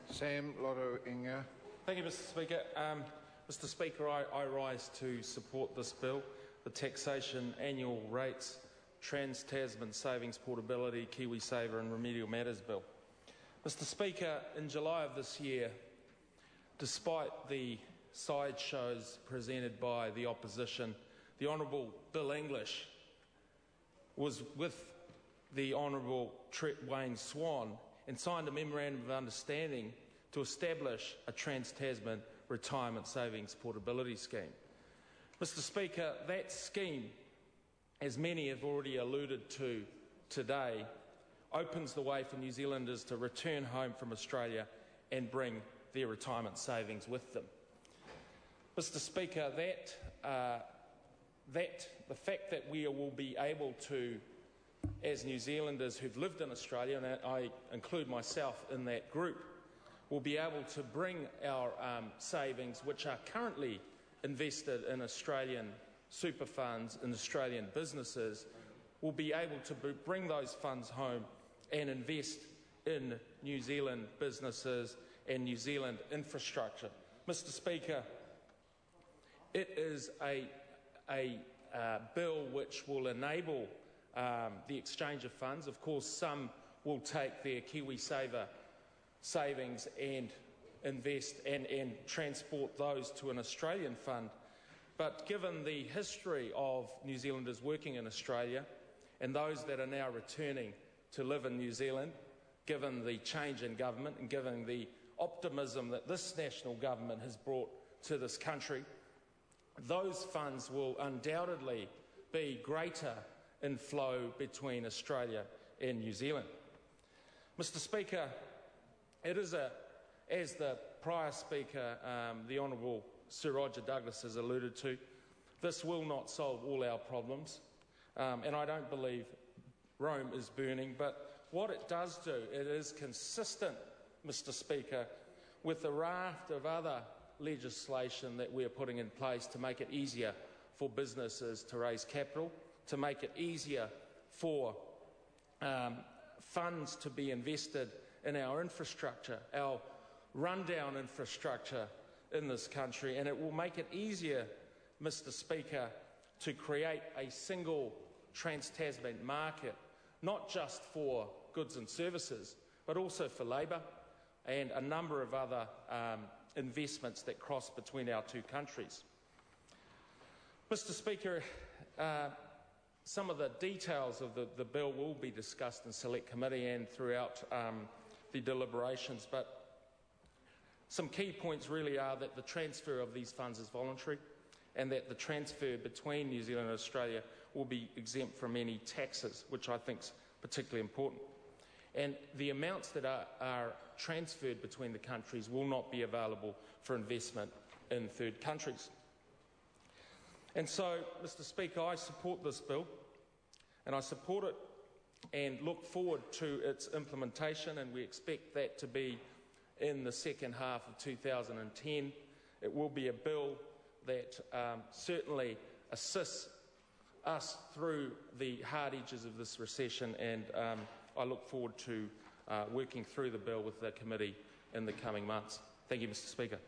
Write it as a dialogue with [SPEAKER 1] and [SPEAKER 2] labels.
[SPEAKER 1] Sam Lotu-Iiga.
[SPEAKER 2] Thank you, Mr Speaker. Mr Speaker, I rise to support this bill, the Taxation Annual Rates, Trans-Tasman Savings Portability, KiwiSaver and Remedial Matters Bill. Mr Speaker, in July of this year, despite the sideshows presented by the opposition, the Honourable Bill English was with the Honourable Wayne Swan and signed a Memorandum of Understanding to establish a Trans-Tasman Retirement Savings Portability Scheme. Mr Speaker, that scheme, as many have already alluded to today, opens the way for New Zealanders to return home from Australia and bring their retirement savings with them. Mr Speaker, the fact that we will be able to, as New Zealanders who've lived in Australia, and I include myself in that group, will be able to bring our savings, which are currently invested in Australian super funds and Australian businesses, will be able to bring those funds home and invest in New Zealand businesses and New Zealand infrastructure. Mr Speaker, it is a bill which will enable the exchange of funds. Of course, some will take their KiwiSaver savings and invest and transport those to an Australian fund. But given the history of New Zealanders working in Australia and those that are now returning to live in New Zealand, given the change in government and given the optimism that this national government has brought to this country, those funds will undoubtedly be greater in flow between Australia and New Zealand. Mr Speaker, it is as the prior speaker, the Honourable Sir Roger Douglas, has alluded to, this will not solve all our problems, and I don't believe Rome is burning, but what it does do, it is consistent, Mr Speaker, with a raft of other legislation that we are putting in place to make it easier for businesses to raise capital, to make it easier for funds to be invested in our infrastructure, our rundown infrastructure in this country, and it will make it easier, Mr Speaker, to create a single Trans-Tasman market, not just for goods and services, but also for labour and a number of other investments that cross between our two countries. Mr Speaker, some of the details of the bill will be discussed in Select Committee and throughout the deliberations, but some key points really are that the transfer of these funds is voluntary and that the transfer between New Zealand and Australia will be exempt from any taxes, which I think is particularly important. And the amounts that are transferred between the countries will not be available for investment in third countries. And so, Mr Speaker, I support this bill, and I support it and look forward to its implementation, and we expect that to be in the second half of 2010. It will be a bill that certainly assists us through the hard edges of this recession, and I look forward to working through the bill with the committee in the coming months. Thank you, Mr Speaker.